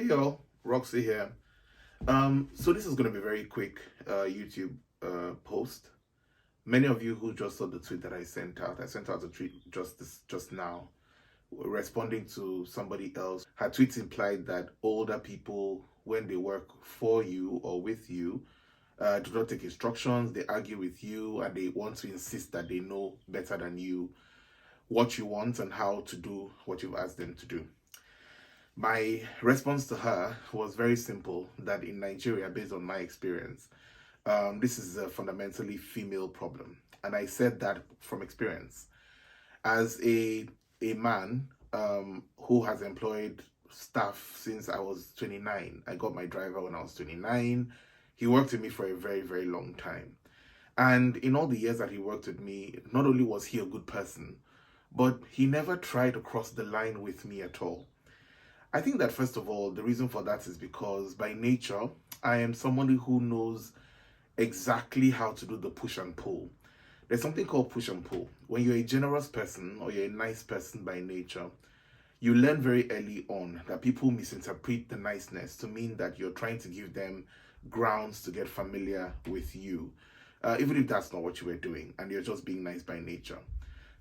Hey y'all, Roxy here. So this is going to be a very quick YouTube post. Many of you who just saw the tweet that I sent out a tweet just now, responding to somebody else. Her tweet implied that older people, when they work for you or with you, do not take instructions. They argue with you and they want to insist that they know better than you what you want and how to do what you've asked them to do. My response to her was very simple, that in Nigeria, based on my experience, this is a fundamentally female problem. And I said that from experience. As a man who has employed staff since I was 29, I got my driver when I was 29. He worked with me for a very, very long time. And in all the years that he worked with me, not only was he a good person, but he never tried to cross the line with me at all. I think that first of all, the reason for that is because by nature, I am somebody who knows exactly how to do the push and pull. There's something called push and pull. When you're a generous person or you're a nice person by nature, you learn very early on that people misinterpret the niceness to mean that you're trying to give them grounds to get familiar with you, even if that's not what you were doing and you're just being nice by nature.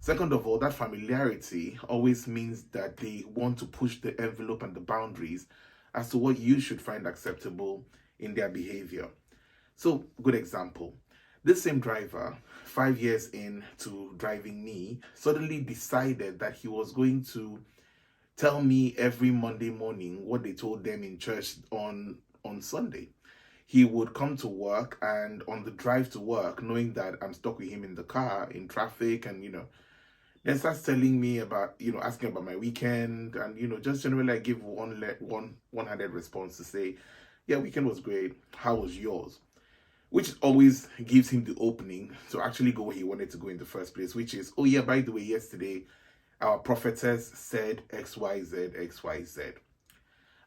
Second of all, that familiarity always means that they want to push the envelope and the boundaries as to what you should find acceptable in their behavior. So, good example. This same driver, 5 years into driving me, suddenly decided that he was going to tell me every Monday morning what they told them in church on Sunday. He would come to work, and on the drive to work, knowing that I'm stuck with him in the car, in traffic, and then starts telling me about, asking about my weekend, and just generally I give one-handed response to say, yeah, weekend was great. How was yours? Which always gives him the opening to actually go where he wanted to go in the first place, which is, oh yeah, by the way, yesterday our prophetess said XYZ, XYZ.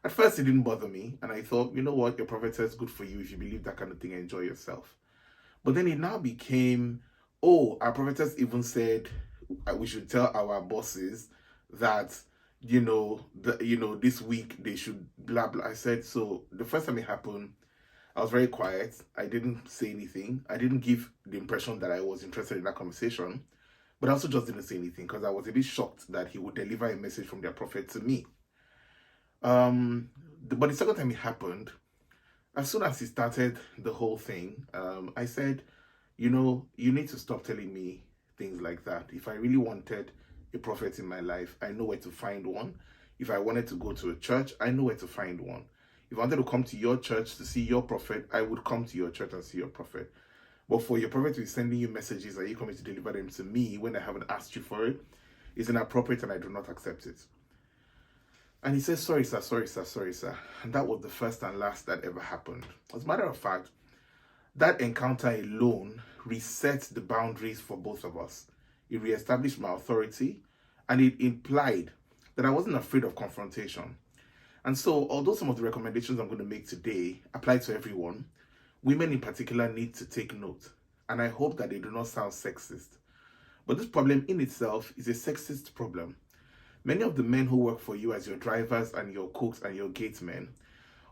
At first it didn't bother me, and I thought, you know what, your prophetess, good for you. If you believe that kind of thing, enjoy yourself. But then it now became, oh, our prophetess even said we should tell our bosses that this week they should blah blah. I said, so the first time it happened, I was very quiet. I didn't say anything. I didn't give the impression that I was interested in that conversation, but I also just didn't say anything because I was a bit shocked that he would deliver a message from their prophet to me. But the second time it happened, as soon as he started the whole thing, I said, you need to stop telling me things like that. If I really wanted a prophet in my life, I know where to find one. If I wanted to go to a church, I know where to find one. If I wanted to come to your church to see your prophet, I would come to your church and see your prophet. But for your prophet to be sending you messages and you coming to deliver them to me when I haven't asked you for it is inappropriate, and I do not accept it. And he says, sorry, sir, sorry, sir, sorry, sir. And that was the first and last that ever happened. As a matter of fact, that encounter alone reset the boundaries for both of us. It reestablished my authority, and it implied that I wasn't afraid of confrontation. And so, although some of the recommendations I'm going to make today apply to everyone, women in particular need to take note. And I hope that they do not sound sexist. But this problem in itself is a sexist problem. Many of the men who work for you as your drivers and your cooks and your gatemen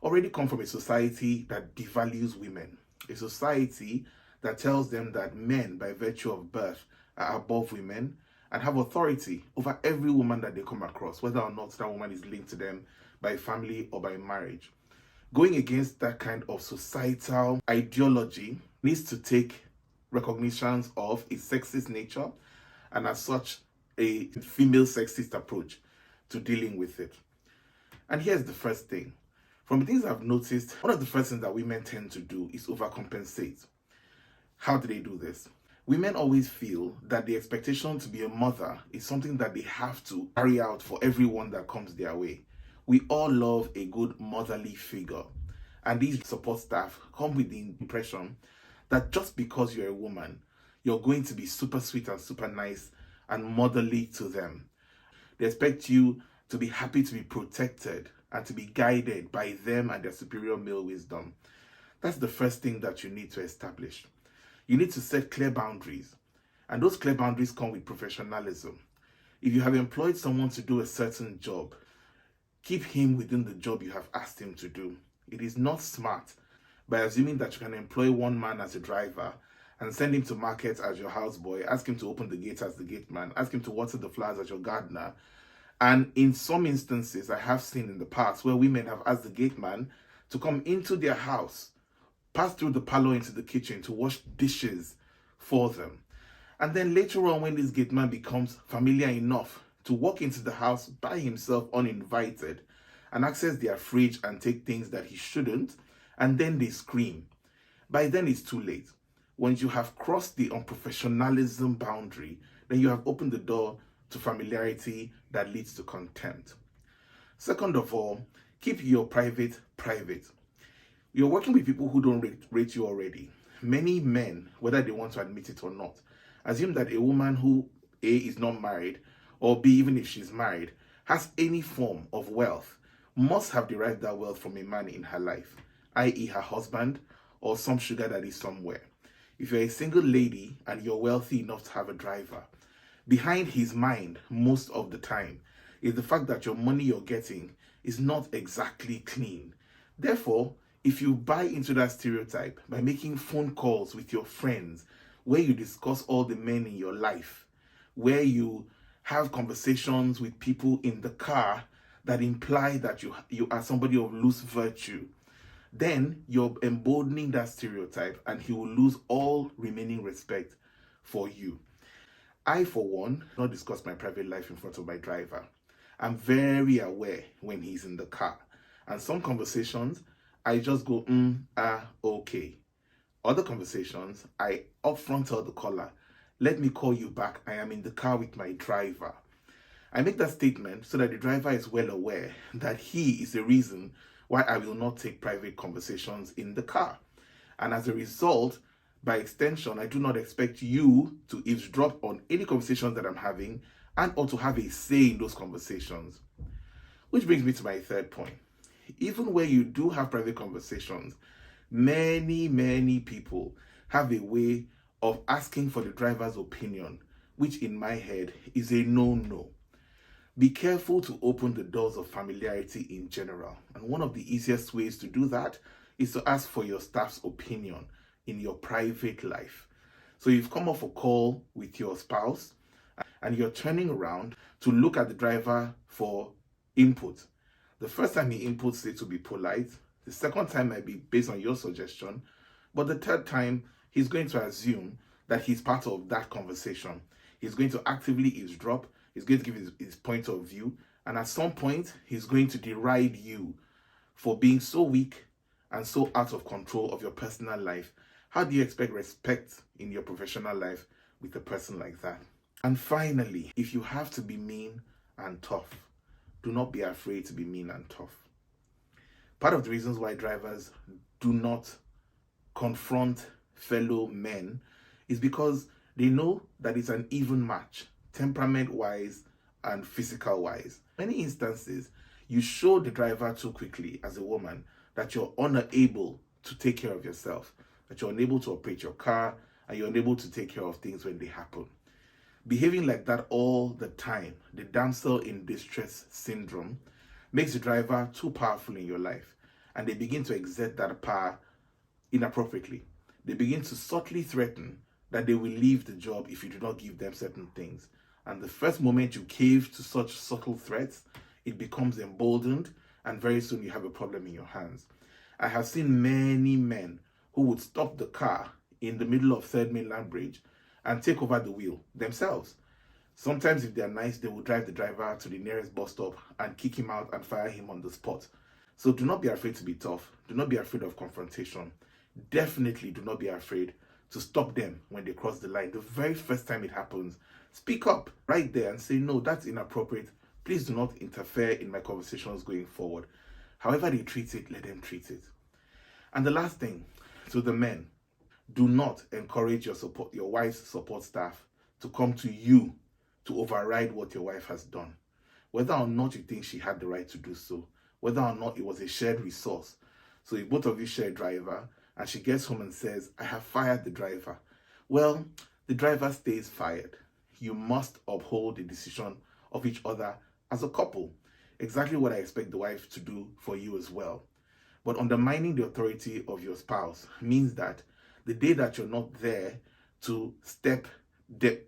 already come from a society that devalues women. A society that tells them that men, by virtue of birth, are above women and have authority over every woman that they come across, whether or not that woman is linked to them by family or by marriage. Going against that kind of societal ideology needs to take recognition of its sexist nature, and as such, a female sexist approach to dealing with it. And here's the first thing. From the things I've noticed, one of the first things that women tend to do is overcompensate. How do they do this? Women always feel that the expectation to be a mother is something that they have to carry out for everyone that comes their way. We all love a good motherly figure. And these support staff come with the impression that just because you're a woman, you're going to be super sweet and super nice and motherly to them. They expect you to be happy to be protected and to be guided by them and their superior male wisdom. That's the first thing that you need to establish. You need to set clear boundaries, and those clear boundaries come with professionalism. If you have employed someone to do a certain job, keep him within the job you have asked him to do. It is not smart by assuming that you can employ one man as a driver and send him to market as your houseboy, ask him to open the gates as the gate man, ask him to water the flowers as your gardener. And in some instances, I have seen in the past where women have asked the gate man to come into their house, pass through the parlor into the kitchen to wash dishes for them. And then later on, when this gate man becomes familiar enough to walk into the house by himself uninvited and access their fridge and take things that he shouldn't, and then they scream. By then it's too late. Once you have crossed the unprofessionalism boundary, then you have opened the door to familiarity that leads to contempt. Second of all, keep your private private. You're working with people who don't rate you already. Many men, whether they want to admit it or not, assume that a woman who A, is not married, or B, even if she's married, has any form of wealth, must have derived that wealth from a man in her life, i.e. her husband or some sugar daddy somewhere. If you're a single lady and you're wealthy enough to have a driver, behind his mind most of the time is the fact that your money you're getting is not exactly clean. Therefore, if you buy into that stereotype by making phone calls with your friends where you discuss all the men in your life, where you have conversations with people in the car that imply that you are somebody of loose virtue, then you're emboldening that stereotype and he will lose all remaining respect for you. I, for one, do not discuss my private life in front of my driver. I'm very aware when he's in the car. And some conversations, I just go, okay. Other conversations, I upfront tell the caller, let me call you back. I am in the car with my driver. I make that statement so that the driver is well aware that he is the reason why I will not take private conversations in the car. And as a result, by extension, I do not expect you to eavesdrop on any conversations that I'm having and or to have a say in those conversations. Which brings me to my third point. Even where you do have private conversations, many people have a way of asking for the driver's opinion, which in my head is a no-no. Be careful to open the doors of familiarity in general. And one of the easiest ways to do that is to ask for your staff's opinion in your private life. So you've come off a call with your spouse and you're turning around to look at the driver for input. The first time he inputs it to be polite. The second time might be based on your suggestion. But the third time, he's going to assume that he's part of that conversation. He's going to actively eavesdrop. He's going to give his point of view. And at some point, he's going to deride you for being so weak and so out of control of your personal life. How do you expect respect in your professional life with a person like that? And finally, if you have to be mean and tough, do not be afraid to be mean and tough. Part of the reasons why drivers do not confront fellow men is because they know that it's an even match, temperament-wise and physical-wise. In many instances, you show the driver too quickly as a woman that you're unable to take care of yourself, that you're unable to operate your car, and you're unable to take care of things when they happen. Behaving like that all the time, the damsel in distress syndrome, makes the driver too powerful in your life, and they begin to exert that power inappropriately. They begin to subtly threaten that they will leave the job if you do not give them certain things. And the first moment you cave to such subtle threats, it becomes emboldened, and very soon you have a problem in your hands. I have seen many men who would stop the car in the middle of Third Mainland Bridge and take over the wheel themselves. Sometimes if they're nice, they will drive the driver to the nearest bus stop and kick him out and fire him on the spot. So do not be afraid to be tough. Do not be afraid of confrontation. Definitely do not be afraid to stop them when they cross the line. The very first time it happens, speak up right there and say, no, that's inappropriate. Please do not interfere in my conversations going forward. However they treat it, let them treat it. And the last thing, to the men, do not encourage your wife's support staff to come to you to override what your wife has done. Whether or not you think she had the right to do so, whether or not it was a shared resource. So if both of you share a driver and she gets home and says, I have fired the driver. Well, the driver stays fired. You must uphold the decision of each other as a couple, exactly what I expect the wife to do for you as well. But undermining the authority of your spouse means that the day that you're not there to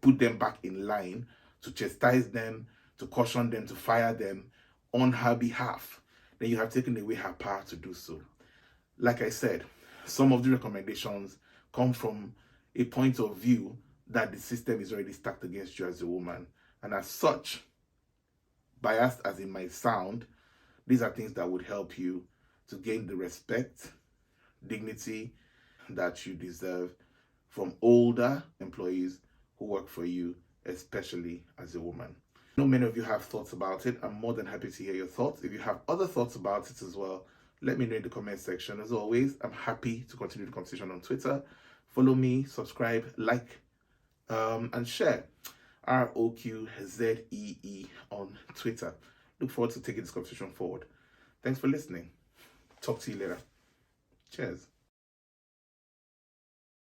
put them back in line, to chastise them, to caution them, to fire them on her behalf, then you have taken away her power to do so. Like I said, some of the recommendations come from a point of view that the system is already stacked against you as a woman. And as such, biased as it might sound, these are things that would help you to gain the respect, dignity that you deserve from older employees who work for you, especially as a woman. I know many of you have thoughts about it. I'm more than happy to hear your thoughts. If you have other thoughts about it as well, let me know in the comment section. As always, I'm happy to continue the conversation on Twitter. Follow me, subscribe, like, and share. ROQZEE on Twitter. Look forward to taking this conversation forward. Thanks for listening. Talk to you later. Cheers.